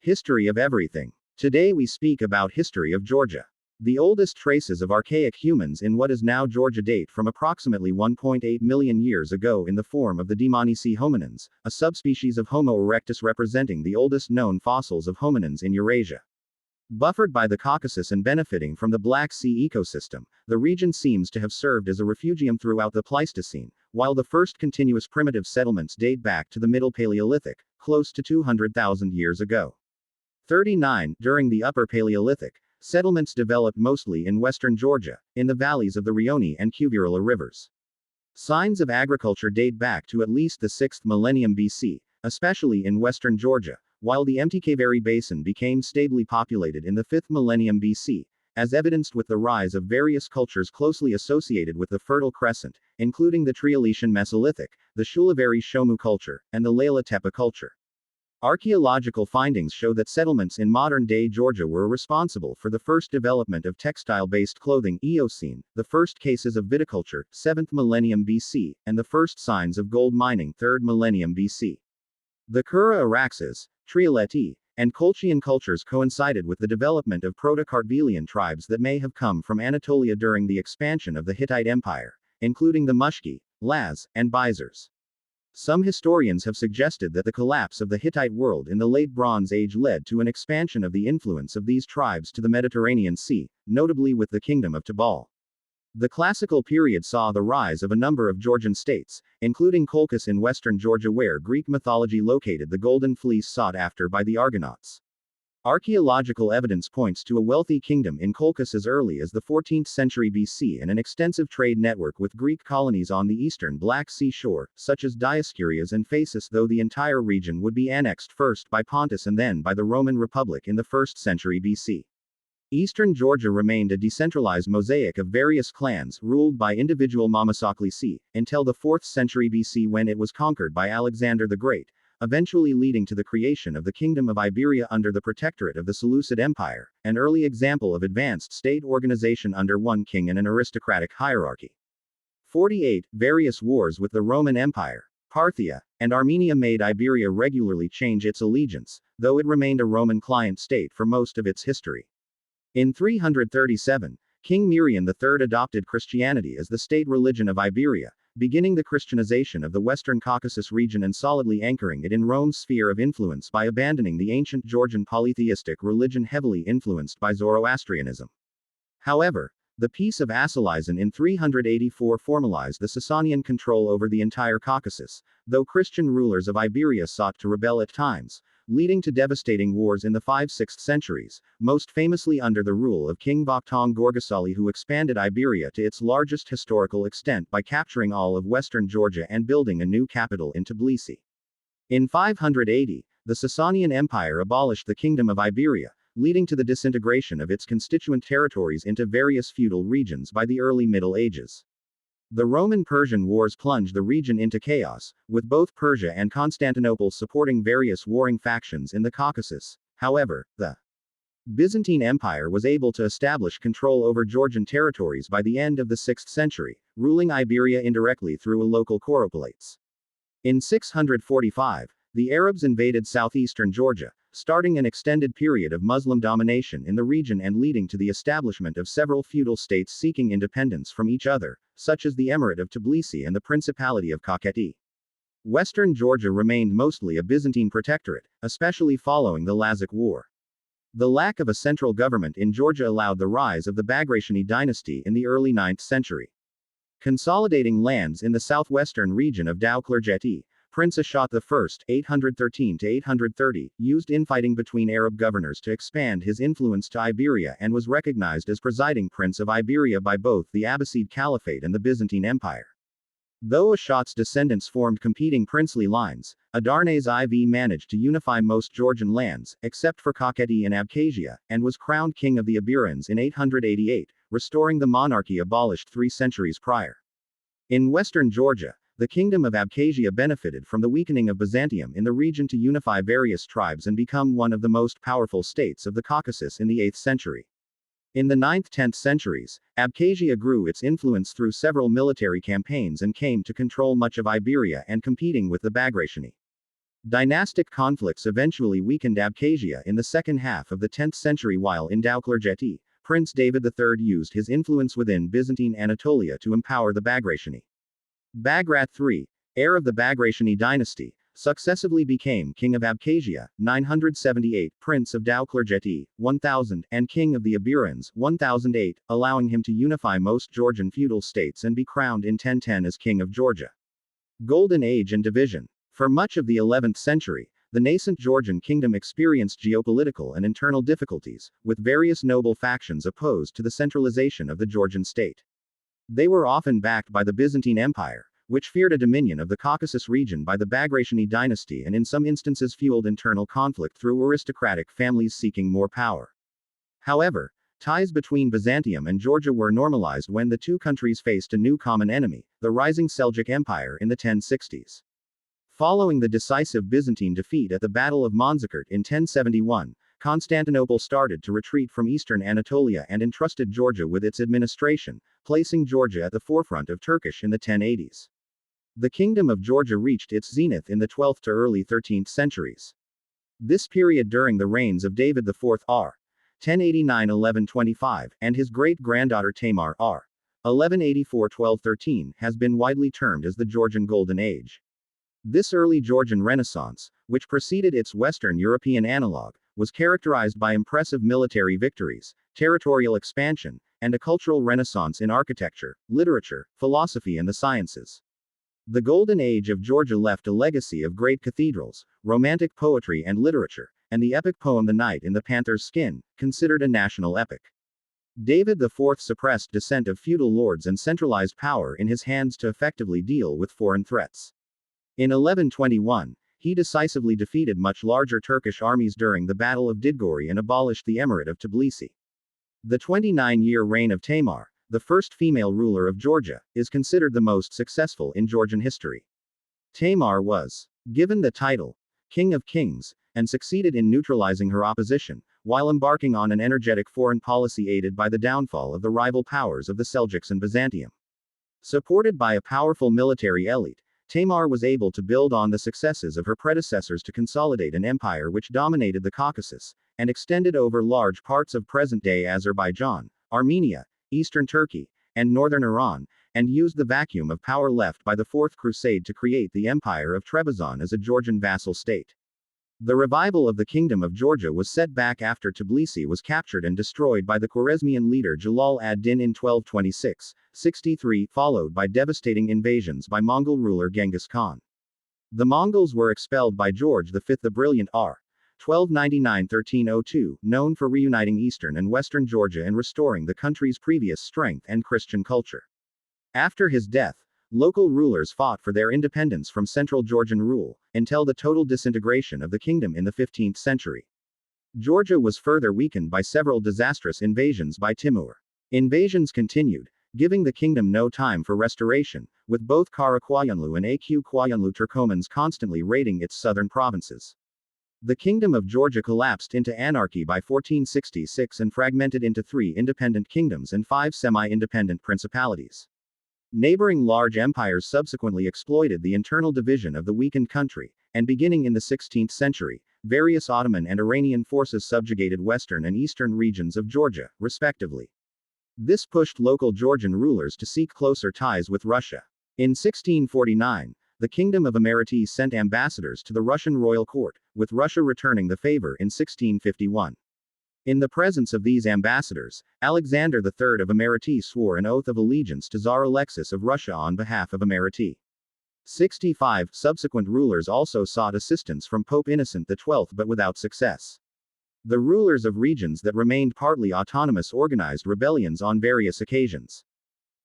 History of everything. Today we speak about history of Georgia. The oldest traces of archaic humans in what is now Georgia date from approximately 1.8 million years ago in the form of the Dmanisi hominins, a subspecies of Homo erectus representing the oldest known fossils of hominins in Eurasia. Buffered by the Caucasus and benefiting from the Black Sea ecosystem, the region seems to have served as a refugium throughout the Pleistocene, while the first continuous primitive settlements date back to the Middle Paleolithic, close to 200,000 years ago. 39. During the Upper Paleolithic, settlements developed mostly in western Georgia, in the valleys of the Rioni and Cuvirala rivers. Signs of agriculture date back to at least the 6th millennium BC, especially in western Georgia, while the Mtkavari Basin became stably populated in the 5th millennium BC, as evidenced with the rise of various cultures closely associated with the Fertile Crescent, including the Trialetian Mesolithic, the Shulavari Shomu culture, and the Layla Tepe culture. Archaeological findings show that settlements in modern-day Georgia were responsible for the first development of textile-based clothing Eocene, the first cases of viticulture, 7th millennium BC, and the first signs of gold mining 3rd millennium BC. The Kura Araxes, Trialeti, and Colchian cultures coincided with the development of Proto-Kartvelian tribes that may have come from Anatolia during the expansion of the Hittite Empire, including the Mushki, Laz, and Bizars. Some historians have suggested that the collapse of the Hittite world in the Late Bronze Age led to an expansion of the influence of these tribes to the Mediterranean Sea, notably with the Kingdom of Tabal. The classical period saw the rise of a number of Georgian states, including Colchis in western Georgia where Greek mythology located the golden fleece sought after by the Argonauts. Archaeological evidence points to a wealthy kingdom in Colchis as early as the 14th century BC and an extensive trade network with Greek colonies on the eastern Black Sea shore, such as Dioscurias and Phasis, though the entire region would be annexed first by Pontus and then by the Roman Republic in the 1st century BC. Eastern Georgia remained a decentralized mosaic of various clans ruled by individual Mamasakli until the 4th century BC when it was conquered by Alexander the Great, eventually leading to the creation of the Kingdom of Iberia under the protectorate of the Seleucid Empire, an early example of advanced state organization under one king and an aristocratic hierarchy. 48. Various wars with the Roman Empire, Parthia, and Armenia made Iberia regularly change its allegiance, though it remained a Roman client state for most of its history. In 337, King Mirian III adopted Christianity as the state religion of Iberia, beginning the Christianization of the Western Caucasus region and solidly anchoring it in Rome's sphere of influence by abandoning the ancient Georgian polytheistic religion heavily influenced by Zoroastrianism. However, the Peace of Asalaisan in 384 formalized the Sasanian control over the entire Caucasus, though Christian rulers of Iberia sought to rebel at times, leading to devastating wars in the 5th-6th centuries, most famously under the rule of King Vakhtang Gorgasali, who expanded Iberia to its largest historical extent by capturing all of western Georgia and building a new capital in Tbilisi. In 580, the Sasanian Empire abolished the Kingdom of Iberia, leading to the disintegration of its constituent territories into various feudal regions by the early Middle Ages. The Roman-Persian Wars plunged the region into chaos, with both Persia and Constantinople supporting various warring factions in the Caucasus. However, the Byzantine Empire was able to establish control over Georgian territories by the end of the 6th century, ruling Iberia indirectly through a local choroplates. In 645, the Arabs invaded southeastern Georgia, starting an extended period of Muslim domination in the region and leading to the establishment of several feudal states seeking independence from each other, such as the Emirate of Tbilisi and the Principality of Kakheti. Western Georgia remained mostly a Byzantine protectorate, especially following the Lazark War. The lack of a central government in Georgia allowed the rise of the Bagrationi dynasty in the early 9th century. Consolidating lands in the southwestern region of Dau-Klergeti, Prince Ashot I, 813–830, used infighting between Arab governors to expand his influence to Iberia and was recognized as presiding prince of Iberia by both the Abbasid Caliphate and the Byzantine Empire. Though Ashot's descendants formed competing princely lines, Adarnase IV managed to unify most Georgian lands, except for Kakheti and Abkhazia, and was crowned king of the Iberians in 888, restoring the monarchy abolished 3 centuries prior. In western Georgia, the Kingdom of Abkhazia benefited from the weakening of Byzantium in the region to unify various tribes and become one of the most powerful states of the Caucasus in the 8th century. In the 9th–10th centuries, Abkhazia grew its influence through several military campaigns and came to control much of Iberia and competing with the Bagrationi. Dynastic conflicts eventually weakened Abkhazia in the second half of the 10th century, while in Dowklurjeti, Prince David III used his influence within Byzantine Anatolia to empower the Bagrationi. Bagrat III, heir of the Bagrationi dynasty, successively became King of Abkhazia, 978, Prince of Dowklurjeti, 1000, and King of the Aburans, 1008, allowing him to unify most Georgian feudal states and be crowned in 1010 as King of Georgia. Golden Age and Division. For much of the 11th century, the nascent Georgian kingdom experienced geopolitical and internal difficulties, with various noble factions opposed to the centralization of the Georgian state. They were often backed by the Byzantine Empire, which feared a dominion of the Caucasus region by the Bagrationi dynasty and in some instances fueled internal conflict through aristocratic families seeking more power. However, ties between Byzantium and Georgia were normalized when the two countries faced a new common enemy, the rising Seljuk Empire in the 1060s. Following the decisive Byzantine defeat at the Battle of Manzikert in 1071, Constantinople started to retreat from eastern Anatolia and entrusted Georgia with its administration, placing Georgia at the forefront of Turkish in the 1080s. The Kingdom of Georgia reached its zenith in the 12th to early 13th centuries. This period during the reigns of David IV r. 1089–1125, and his great-granddaughter Tamar r. 1184–1213 has been widely termed as the Georgian Golden Age. This early Georgian Renaissance, which preceded its Western European analog, was characterized by impressive military victories, territorial expansion, and a cultural renaissance in architecture, literature, philosophy and the sciences. The Golden Age of Georgia left a legacy of great cathedrals, romantic poetry and literature, and the epic poem The Knight in the Panther's Skin, considered a national epic. David IV suppressed dissent of feudal lords and centralized power in his hands to effectively deal with foreign threats. In 1121, he decisively defeated much larger Turkish armies during the Battle of Didgori and abolished the Emirate of Tbilisi. The 29-year reign of Tamar, the first female ruler of Georgia, is considered the most successful in Georgian history. Tamar was given the title King of Kings, and succeeded in neutralizing her opposition, while embarking on an energetic foreign policy aided by the downfall of the rival powers of the Seljuks and Byzantium. Supported by a powerful military elite, Tamar was able to build on the successes of her predecessors to consolidate an empire which dominated the Caucasus, and extended over large parts of present-day Azerbaijan, Armenia, eastern Turkey, and northern Iran, and used the vacuum of power left by the Fourth Crusade to create the Empire of Trebizond as a Georgian vassal state. The revival of the Kingdom of Georgia was set back after Tbilisi was captured and destroyed by the Khwarezmian leader Jalal ad-Din in 1226-63, followed by devastating invasions by Mongol ruler Genghis Khan. The Mongols were expelled by George V the Brilliant r. 1299–1302, known for reuniting eastern and western Georgia and restoring the country's previous strength and Christian culture. After his death, local rulers fought for their independence from central Georgian rule, until the total disintegration of the kingdom in the 15th century. Georgia was further weakened by several disastrous invasions by Timur. Invasions continued, giving the kingdom no time for restoration, with both Kara Koyunlu and Aq Koyunlu Turkomans constantly raiding its southern provinces. The Kingdom of Georgia collapsed into anarchy by 1466 and fragmented into 3 independent kingdoms and 5 semi-independent principalities. Neighboring large empires subsequently exploited the internal division of the weakened country, and beginning in the 16th century, various Ottoman and Iranian forces subjugated western and eastern regions of Georgia, respectively. This pushed local Georgian rulers to seek closer ties with Russia. In 1649, the Kingdom of Imereti sent ambassadors to the Russian royal court, with Russia returning the favor in 1651. In the presence of these ambassadors, Alexander III of Imereti swore an oath of allegiance to Tsar Alexis of Russia on behalf of Imereti. 65 subsequent rulers also sought assistance from Pope Innocent XII but without success. The rulers of regions that remained partly autonomous organized rebellions on various occasions.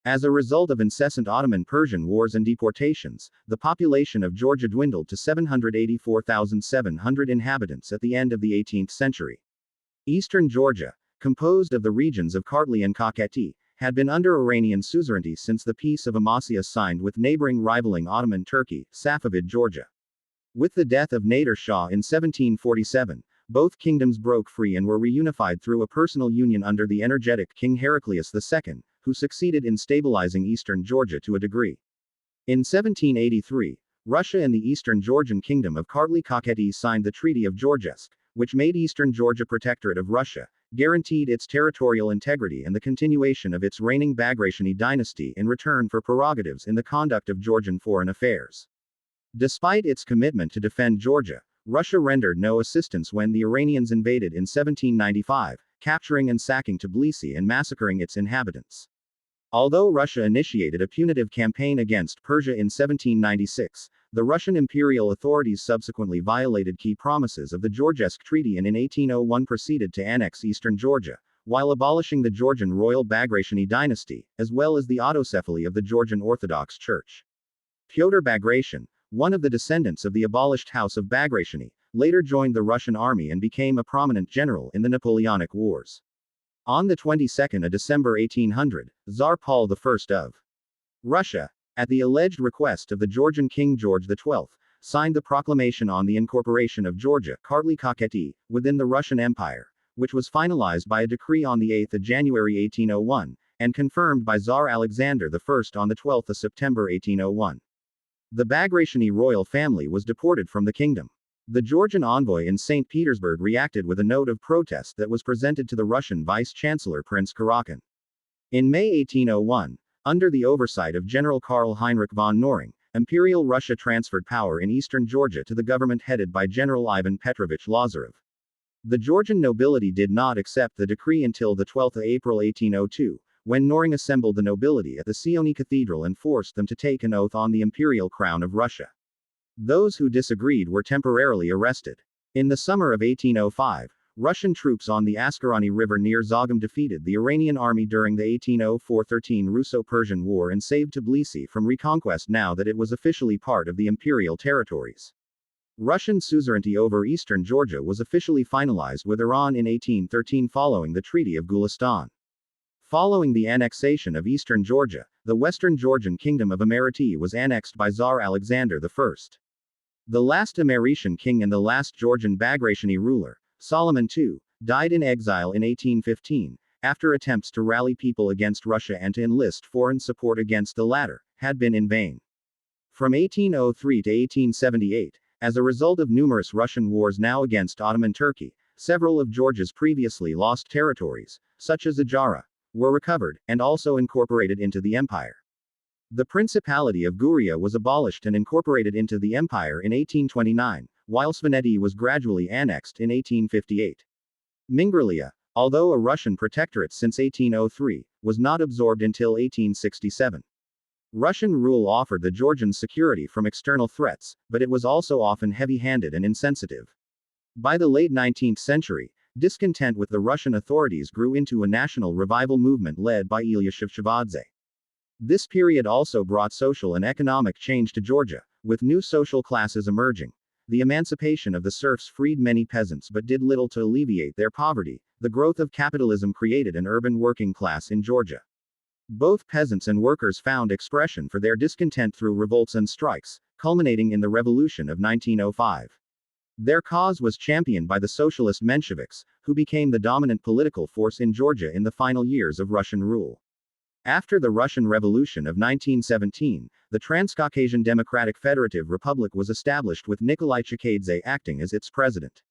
As a result of incessant Ottoman-Persian wars and deportations, the population of Georgia dwindled to 784,700 inhabitants at the end of the 18th century. Eastern Georgia, composed of the regions of Kartli and Kakheti, had been under Iranian suzerainty since the Peace of Amasya signed with neighboring rivaling Ottoman Turkey, Safavid Georgia. With the death of Nader Shah in 1747, both kingdoms broke free and were reunified through a personal union under the energetic King Heraclius II, who succeeded in stabilizing eastern Georgia to a degree. In 1783, Russia and the Eastern Georgian Kingdom of Kartli-Kakheti signed the Treaty of Georgesk, which made Eastern Georgia Protectorate of Russia, guaranteed its territorial integrity and the continuation of its reigning Bagrationi dynasty in return for prerogatives in the conduct of Georgian foreign affairs. Despite its commitment to defend Georgia, Russia rendered no assistance when the Iranians invaded in 1795, capturing and sacking Tbilisi and massacring its inhabitants. Although Russia initiated a punitive campaign against Persia in 1796, the Russian imperial authorities subsequently violated key promises of the Georgesk Treaty and in 1801 proceeded to annex eastern Georgia, while abolishing the Georgian royal Bagrationi dynasty, as well as the autocephaly of the Georgian Orthodox Church. Pyotr Bagration, one of the descendants of the abolished House of Bagrationi, later joined the Russian army and became a prominent general in the Napoleonic Wars. On the 22nd of December 1800, Tsar Paul I of Russia, at the alleged request of the Georgian King George XII, signed the proclamation on the incorporation of Georgia, Kartli-Kakheti, within the Russian Empire, which was finalized by a decree on 8 January 1801, and confirmed by Tsar Alexander I on 12 September 1801. The Bagrationi royal family was deported from the kingdom. The Georgian envoy in St. Petersburg reacted with a note of protest that was presented to the Russian Vice-Chancellor Prince Kurakin. In May 1801, under the oversight of General Karl Heinrich von Knoring, Imperial Russia transferred power in eastern Georgia to the government headed by General Ivan Petrovich Lazarev. The Georgian nobility did not accept the decree until 12 April 1802, when Knoring assembled the nobility at the Sioni Cathedral and forced them to take an oath on the imperial crown of Russia. Those who disagreed were temporarily arrested. In the summer of 1805, Russian troops on the Askarani River near Zagum defeated the Iranian army during the 1804-13 Russo-Persian War and saved Tbilisi from reconquest now that it was officially part of the imperial territories. Russian suzerainty over eastern Georgia was officially finalized with Iran in 1813 following the Treaty of Gulistan. Following the annexation of eastern Georgia, the western Georgian kingdom of Imereti was annexed by Tsar Alexander I. The last Emeretian king and the last Georgian Bagrationi ruler, Solomon II, died in exile in 1815, after attempts to rally people against Russia and to enlist foreign support against the latter had been in vain. From 1803 to 1878, as a result of numerous Russian wars now against Ottoman Turkey, several of Georgia's previously lost territories, such as Ajara, were recovered, and also incorporated into the empire. The Principality of Guria was abolished and incorporated into the empire in 1829, while Svaneti was gradually annexed in 1858. Mingrelia, although a Russian protectorate since 1803, was not absorbed until 1867. Russian rule offered the Georgians security from external threats, but it was also often heavy-handed and insensitive. By the late 19th century, discontent with the Russian authorities grew into a national revival movement led by Ilya Shevardnadze. This period also brought social and economic change to Georgia, with new social classes emerging. The emancipation of the serfs freed many peasants but did little to alleviate their poverty. The growth of capitalism created an urban working class in Georgia. Both peasants and workers found expression for their discontent through revolts and strikes, culminating in the Revolution of 1905. Their cause was championed by the socialist Mensheviks, who became the dominant political force in Georgia in the final years of Russian rule. After the Russian Revolution of 1917, the Transcaucasian Democratic Federative Republic was established with Nikolai Chkheidze acting as its president.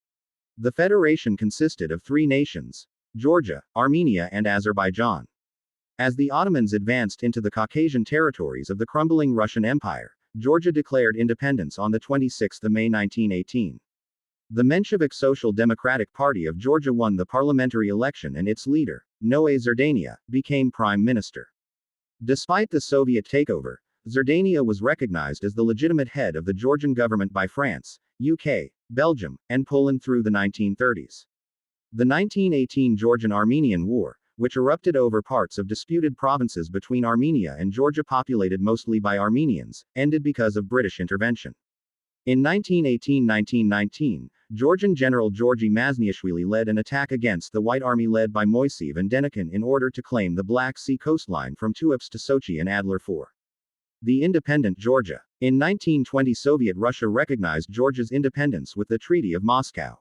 The federation consisted of three nations: Georgia, Armenia, and Azerbaijan. As the Ottomans advanced into the Caucasian territories of the crumbling Russian Empire, Georgia declared independence on 26 May 1918. The Menshevik Social Democratic Party of Georgia won the parliamentary election and its leader, Noe Zerdania, became prime minister. Despite the Soviet takeover, Zerdania was recognized as the legitimate head of the Georgian government by France, UK, Belgium, and Poland through the 1930s. The 1918 Georgian-Armenian War, which erupted over parts of disputed provinces between Armenia and Georgia populated mostly by Armenians, ended because of British intervention. In 1918-1919, Georgian General Georgy Mazniashvili led an attack against the White Army led by Moiseev and Denikin in order to claim the Black Sea coastline from Tuapse to Sochi and Adler IV. The independent Georgia. In 1920, Soviet Russia recognized Georgia's independence with the Treaty of Moscow.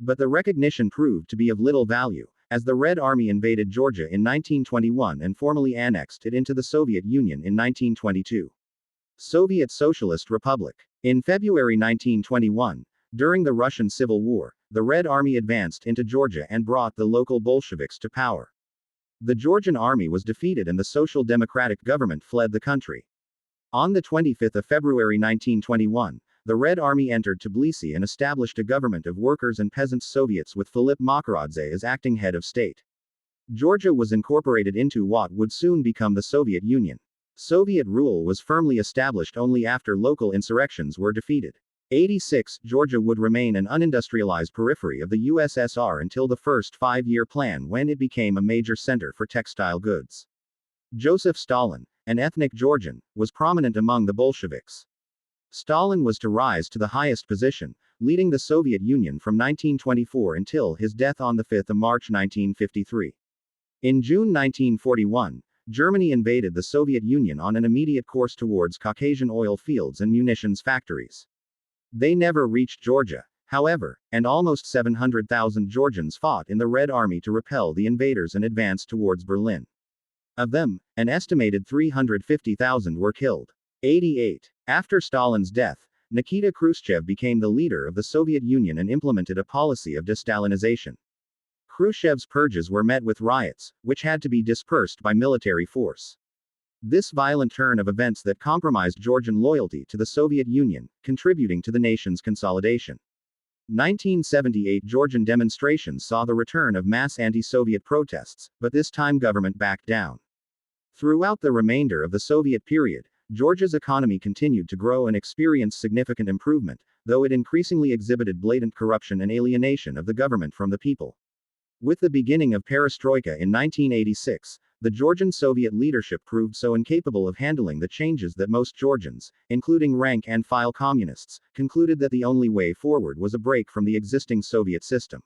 But the recognition proved to be of little value, as the Red Army invaded Georgia in 1921 and formally annexed it into the Soviet Union in 1922. Soviet Socialist Republic. In February 1921, during the Russian Civil War, the Red Army advanced into Georgia and brought the local Bolsheviks to power. The Georgian army was defeated and the Social Democratic government fled the country. On the 25th of February 1921, the Red Army entered Tbilisi and established a government of workers and peasants Soviets with Filip Makaradze as acting head of state. Georgia was incorporated into what would soon become the Soviet Union. Soviet rule was firmly established only after local insurrections were defeated. 86 Georgia would remain an unindustrialized periphery of the USSR until the first five-year plan when it became a major center for textile goods. Joseph Stalin, an ethnic Georgian, was prominent among the Bolsheviks. Stalin was to rise to the highest position, leading the Soviet Union from 1924 until his death on 5 March 1953. In June 1941, Germany invaded the Soviet Union on an immediate course towards Caucasian oil fields and munitions factories. They never reached Georgia, however, and almost 700,000 Georgians fought in the Red Army to repel the invaders and advance towards Berlin. Of them, an estimated 350,000 were killed. 88. After Stalin's death, Nikita Khrushchev became the leader of the Soviet Union and implemented a policy of de-Stalinization. Khrushchev's purges were met with riots, which had to be dispersed by military force. This violent turn of events that compromised Georgian loyalty to the Soviet Union, contributing to the nation's consolidation. 1978 Georgian demonstrations saw the return of mass anti-Soviet protests, but this time government backed down. Throughout the remainder of the Soviet period, Georgia's economy continued to grow and experience significant improvement, though it increasingly exhibited blatant corruption and alienation of the government from the people. With the beginning of perestroika in 1986, the Georgian Soviet leadership proved so incapable of handling the changes that most Georgians, including rank-and-file communists, concluded that the only way forward was a break from the existing Soviet system.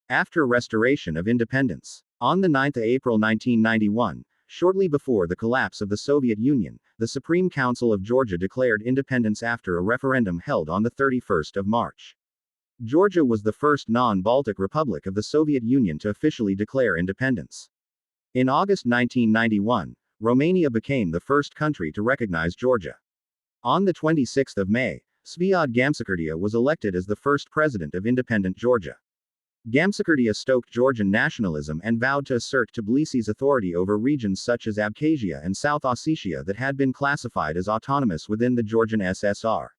After restoration of independence, on 9 April 1991, shortly before the collapse of the Soviet Union, the Supreme Council of Georgia declared independence after a referendum held on 31 March. Georgia was the first non-Baltic republic of the Soviet Union to officially declare independence. In August 1991, Romania became the first country to recognize Georgia. On 26 May, Zviad Gamsakhurdia was elected as the first president of independent Georgia. Gamsakhurdia stoked Georgian nationalism and vowed to assert Tbilisi's authority over regions such as Abkhazia and South Ossetia that had been classified as autonomous within the Georgian SSR.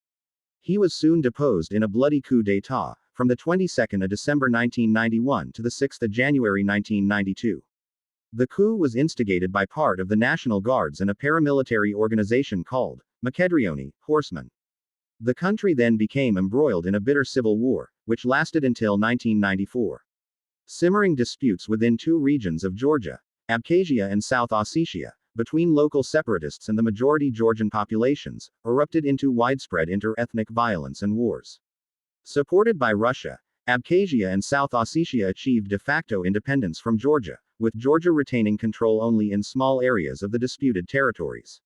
He was soon deposed in a bloody coup d'état, from the 22nd of December 1991 to the 6th of January 1992. The coup was instigated by part of the National Guards and a paramilitary organization called Makedrioni, Horsemen. The country then became embroiled in a bitter civil war, which lasted until 1994. Simmering disputes within two regions of Georgia, Abkhazia and South Ossetia, between local separatists and the majority Georgian populations, erupted into widespread inter-ethnic violence and wars. Supported by Russia, Abkhazia and South Ossetia achieved de facto independence from Georgia, with Georgia retaining control only in small areas of the disputed territories.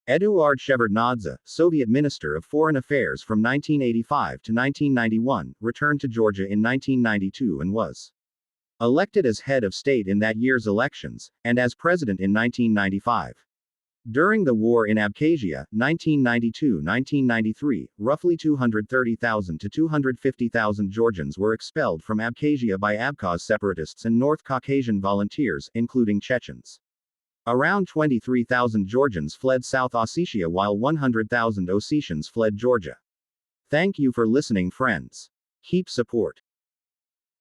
Eduard Shevardnadze, Soviet Minister of Foreign Affairs from 1985 to 1991, returned to Georgia in 1992 and was elected as head of state in that year's elections, and as president in 1995. During the war in Abkhazia, 1992-1993, roughly 230,000 to 250,000 Georgians were expelled from Abkhazia by Abkhaz separatists and North Caucasian volunteers, including Chechens. Around 23,000 Georgians fled South Ossetia while 100,000 Ossetians fled Georgia. Thank you for listening, friends. Keep support.